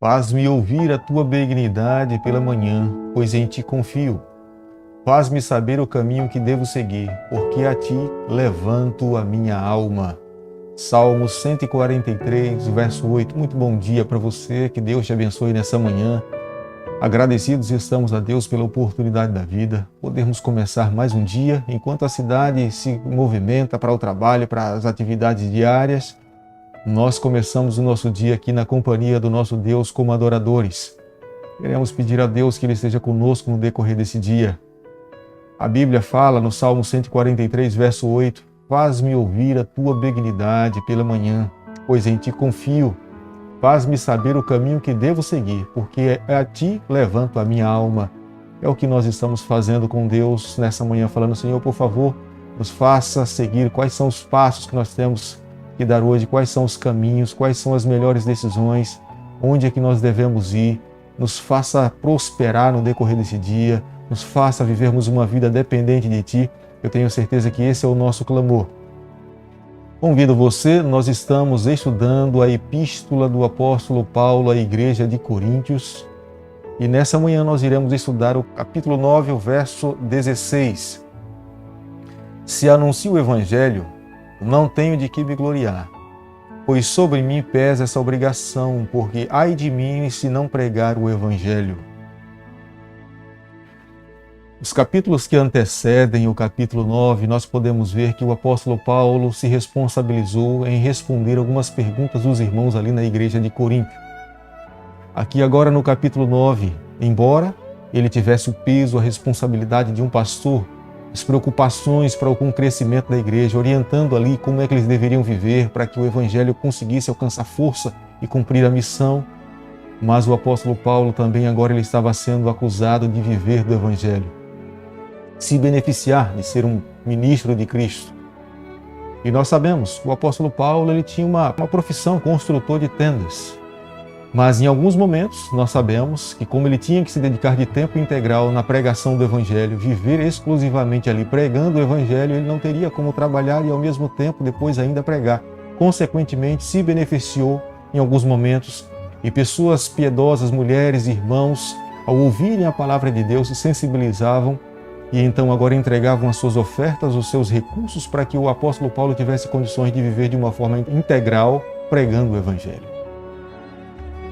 Faz-me ouvir a tua benignidade pela manhã, pois em ti confio. Faz-me saber o caminho que devo seguir, porque a ti levanto a minha alma. Salmo 143, verso 8. Muito bom dia para você, que Deus te abençoe nessa manhã. Agradecidos estamos a Deus pela oportunidade da vida. Podemos começar mais um dia, enquanto a cidade se movimenta para o trabalho, para as atividades diárias. Nós começamos o nosso dia aqui na companhia do nosso Deus como adoradores. Queremos pedir a Deus que Ele esteja conosco no decorrer desse dia. A Bíblia fala no Salmo 143, verso 8, faz-me ouvir a tua benignidade pela manhã, pois em ti confio. Faz-me saber o caminho que devo seguir, porque a ti levanto a minha alma. É o que nós estamos fazendo com Deus nessa manhã, falando, Senhor, por favor, nos faça seguir quais são os passos que nós temos que dar hoje, quais são os caminhos, quais são as melhores decisões, onde é que nós devemos ir, nos faça prosperar no decorrer desse dia, nos faça vivermos uma vida dependente de Ti. Eu tenho certeza que esse é o nosso clamor. Convido você, nós estamos estudando a epístola do apóstolo Paulo à igreja de Coríntios e nessa manhã nós iremos estudar o capítulo 9, o verso 16. Se anuncio o evangelho, não tenho de que me gloriar, pois sobre mim pesa essa obrigação, porque ai de mim se não pregar o evangelho. Os capítulos que antecedem o capítulo 9, nós podemos ver que o apóstolo Paulo se responsabilizou em responder algumas perguntas dos irmãos ali na igreja de Corinto. Aqui agora no capítulo 9, embora ele tivesse o peso, a responsabilidade de um pastor, as preocupações com o crescimento da igreja, orientando ali como é que eles deveriam viver para que o evangelho conseguisse alcançar força e cumprir a missão. Mas o apóstolo Paulo também agora ele estava sendo acusado de viver do evangelho, se beneficiar de ser um ministro de Cristo. E nós sabemos que o apóstolo Paulo ele tinha uma profissão, construtor de tendas. Mas em alguns momentos nós sabemos que como ele tinha que se dedicar de tempo integral na pregação do evangelho, viver exclusivamente ali pregando o evangelho, ele não teria como trabalhar e ao mesmo tempo depois ainda pregar. Consequentemente, se beneficiou em alguns momentos e pessoas piedosas, mulheres, irmãos, ao ouvirem a palavra de Deus, se sensibilizavam e então agora entregavam as suas ofertas, os seus recursos para que o apóstolo Paulo tivesse condições de viver de uma forma integral pregando o evangelho.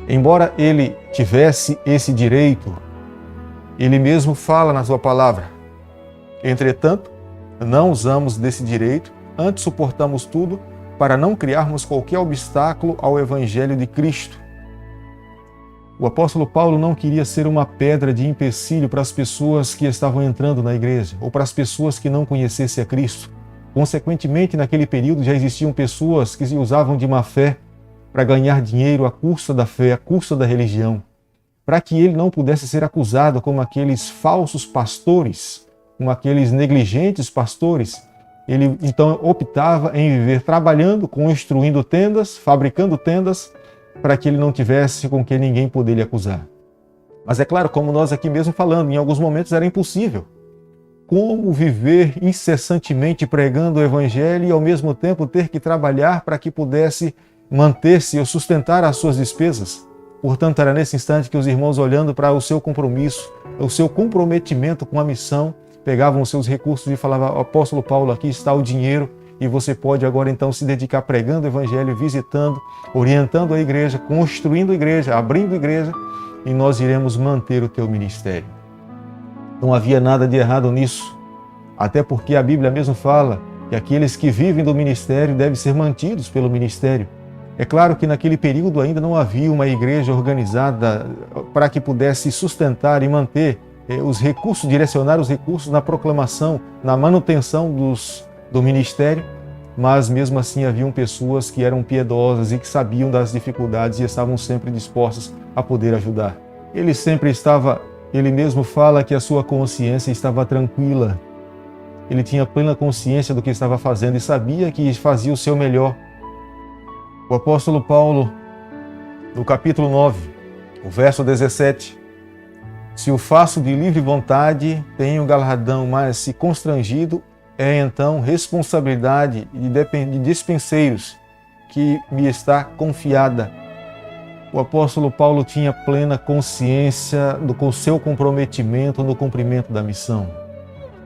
Embora ele tivesse esse direito, ele mesmo fala na sua palavra, entretanto, não usamos desse direito, antes suportamos tudo para não criarmos qualquer obstáculo ao evangelho de Cristo. O apóstolo Paulo não queria ser uma pedra de empecilho para as pessoas que estavam entrando na igreja ou para as pessoas que não conhecessem a Cristo. Consequentemente, naquele período já existiam pessoas que se usavam de má fé para ganhar dinheiro à custa da fé, à custa da religião, para que ele não pudesse ser acusado como aqueles falsos pastores, como aqueles negligentes pastores. Ele então optava em viver trabalhando, construindo tendas, fabricando tendas, para que ele não tivesse com que ninguém poderia acusar. Mas é claro, como nós aqui mesmo falando, em alguns momentos era impossível. Como viver incessantemente pregando o evangelho e ao mesmo tempo ter que trabalhar para que pudesse manter-se ou sustentar as suas despesas? Portanto, era nesse instante que os irmãos, olhando para o seu compromisso, o seu comprometimento com a missão, pegavam os seus recursos e falavam, apóstolo Paulo, aqui está o dinheiro e você pode agora então se dedicar pregando o evangelho, visitando, orientando a igreja, construindo a igreja, abrindo a igreja e nós iremos manter o teu ministério. Não havia nada de errado nisso, até porque a Bíblia mesmo fala que aqueles que vivem do ministério devem ser mantidos pelo ministério. É claro que naquele período ainda não havia uma igreja organizada para que pudesse sustentar e manter os recursos, direcionar os recursos na proclamação, na manutenção do ministério, mas mesmo assim haviam pessoas que eram piedosas e que sabiam das dificuldades e estavam sempre dispostas a poder ajudar. Ele mesmo fala que a sua consciência estava tranquila. Ele tinha plena consciência do que estava fazendo e sabia que fazia o seu melhor. O apóstolo Paulo, no capítulo 9, o verso 17, se o faço de livre vontade, tenho galardão, mas se constrangido, é então responsabilidade de dispenseiros que me está confiada. o apóstolo Paulo tinha plena consciência do seu comprometimento no cumprimento da missão.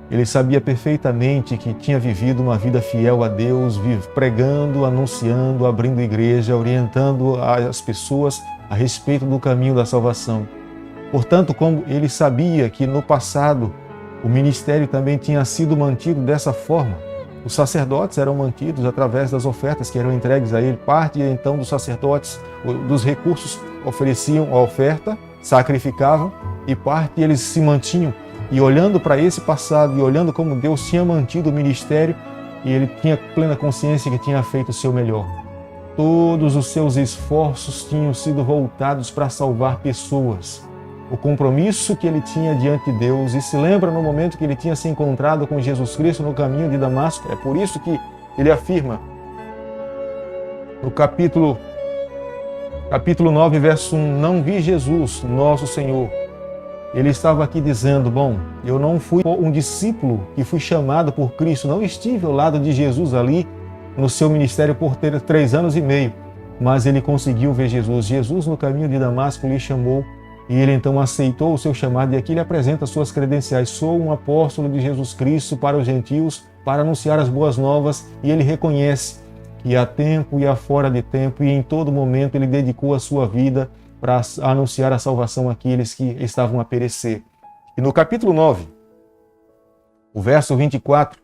Ele sabia perfeitamente que tinha vivido uma vida fiel a Deus, pregando, anunciando, abrindo igreja, orientando as pessoas a respeito do caminho da salvação. Portanto, como ele sabia que no passado o ministério também tinha sido mantido dessa forma, os sacerdotes eram mantidos através das ofertas que eram entregues a ele. Parte então dos sacerdotes, dos recursos, ofereciam a oferta, sacrificavam, e parte eles se mantinham. E olhando para esse passado e olhando como Deus tinha mantido o ministério, e ele tinha plena consciência que tinha feito o seu melhor. Todos os seus esforços tinham sido voltados para salvar pessoas. O compromisso que ele tinha diante de Deus, e se lembra no momento que ele tinha se encontrado com Jesus Cristo no caminho de Damasco. É por isso que ele afirma no capítulo 9, verso 1, não vi Jesus, nosso Senhor. Ele estava aqui dizendo, bom, eu não fui um discípulo que fui chamado por Cristo, não estive ao lado de Jesus ali no seu ministério por 3 anos e meio, mas ele conseguiu ver Jesus. Jesus no caminho de Damasco lhe chamou, e ele então aceitou o seu chamado, e aqui ele apresenta suas credenciais. Sou um apóstolo de Jesus Cristo para os gentios, para anunciar as boas novas, e ele reconhece que há tempo e há fora de tempo, e em todo momento ele dedicou a sua vida para anunciar a salvação àqueles que estavam a perecer. E no capítulo 9, o verso 24,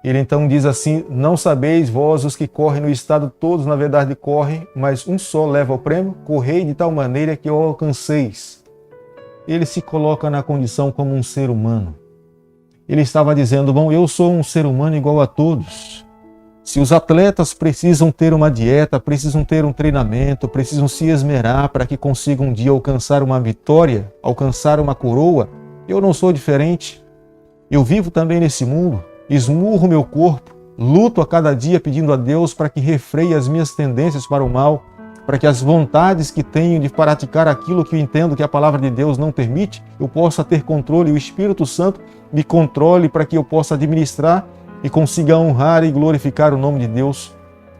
ele então diz assim, não sabeis vós os que correm no estado, todos na verdade correm, mas um só leva o prêmio, correi de tal maneira que o alcanceis. Ele se coloca na condição como um ser humano. Ele estava dizendo, bom, eu sou um ser humano igual a todos. Se os atletas precisam ter uma dieta, precisam ter um treinamento, precisam se esmerar para que consigam um dia alcançar uma vitória, alcançar uma coroa, eu não sou diferente. Eu vivo também nesse mundo, esmurro meu corpo, luto a cada dia pedindo a Deus para que refreie as minhas tendências para o mal, para que as vontades que tenho de praticar aquilo que eu entendo que a palavra de Deus não permite, eu possa ter controle, o Espírito Santo me controle para que eu possa administrar e consiga honrar e glorificar o nome de Deus.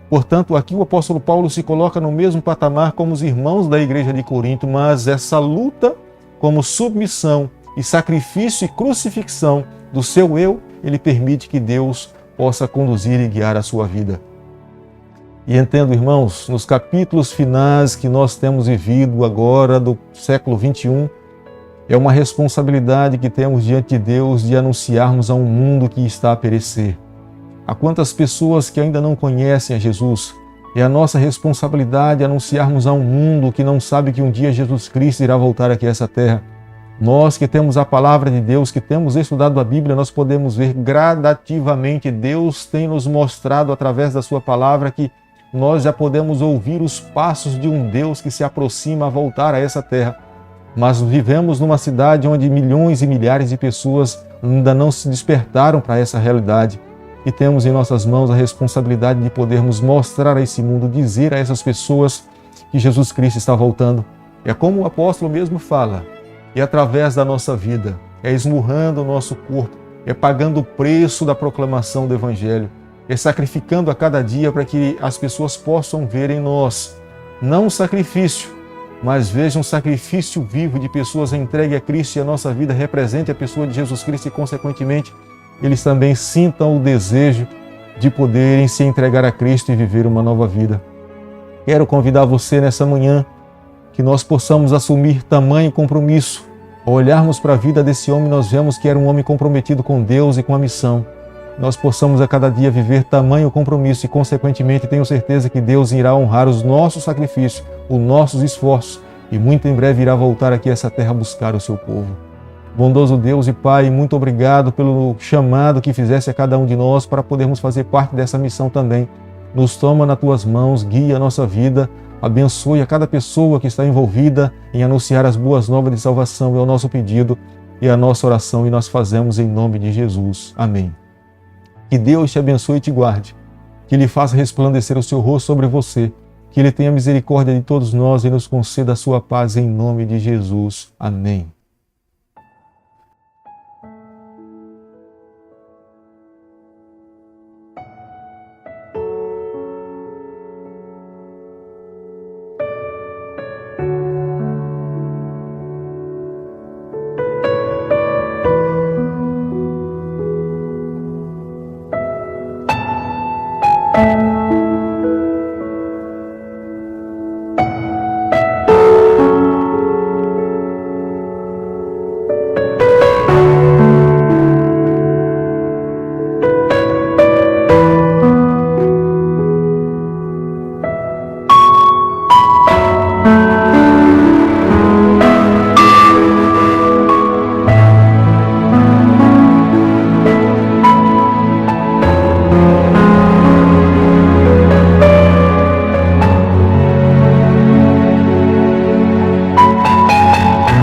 Portanto, aqui o apóstolo Paulo se coloca no mesmo patamar como os irmãos da igreja de Corinto, mas essa luta como submissão e sacrifício e crucifixão do seu eu, ele permite que Deus possa conduzir e guiar a sua vida. E entendo, irmãos, nos capítulos finais que nós temos vivido agora do século 21, é uma responsabilidade que temos diante de Deus de anunciarmos a um mundo que está a perecer. Há quantas pessoas que ainda não conhecem a Jesus? É a nossa responsabilidade anunciarmos a um mundo que não sabe que um dia Jesus Cristo irá voltar aqui a essa terra. Nós que temos a palavra de Deus, que temos estudado a Bíblia, nós podemos ver gradativamente, Deus tem nos mostrado através da sua palavra que nós já podemos ouvir os passos de um Deus que se aproxima a voltar a essa terra. Mas vivemos numa cidade onde milhões e milhares de pessoas ainda não se despertaram para essa realidade. E temos em nossas mãos a responsabilidade de podermos mostrar a esse mundo, dizer a essas pessoas que Jesus Cristo está voltando. É como o apóstolo mesmo fala, é através da nossa vida, é esmurrando o nosso corpo, é pagando o preço da proclamação do Evangelho, é sacrificando a cada dia para que as pessoas possam ver em nós, não um sacrifício, mas veja um sacrifício vivo de pessoas entregues a Cristo, e a nossa vida represente a pessoa de Jesus Cristo, e consequentemente eles também sintam o desejo de poderem se entregar a Cristo e viver uma nova vida. Quero convidar você nessa manhã que nós possamos assumir tamanho compromisso. Ao olharmos para a vida desse homem, nós vemos que era um homem comprometido com Deus e com a missão. Nós possamos a cada dia viver tamanho compromisso e, consequentemente, tenho certeza que Deus irá honrar os nossos sacrifícios, os nossos esforços, e muito em breve irá voltar aqui a essa terra buscar o seu povo. Bondoso Deus e Pai, muito obrigado pelo chamado que fizesse a cada um de nós para podermos fazer parte dessa missão também. Nos toma nas tuas mãos, guia a nossa vida, abençoe a cada pessoa que está envolvida em anunciar as boas novas de salvação. É o nosso pedido e a nossa oração, e nós fazemos em nome de Jesus. Amém. Que Deus te abençoe e te guarde, que Ele faça resplandecer o seu rosto sobre você, que Ele tenha misericórdia de todos nós e nos conceda a sua paz em nome de Jesus. Amém.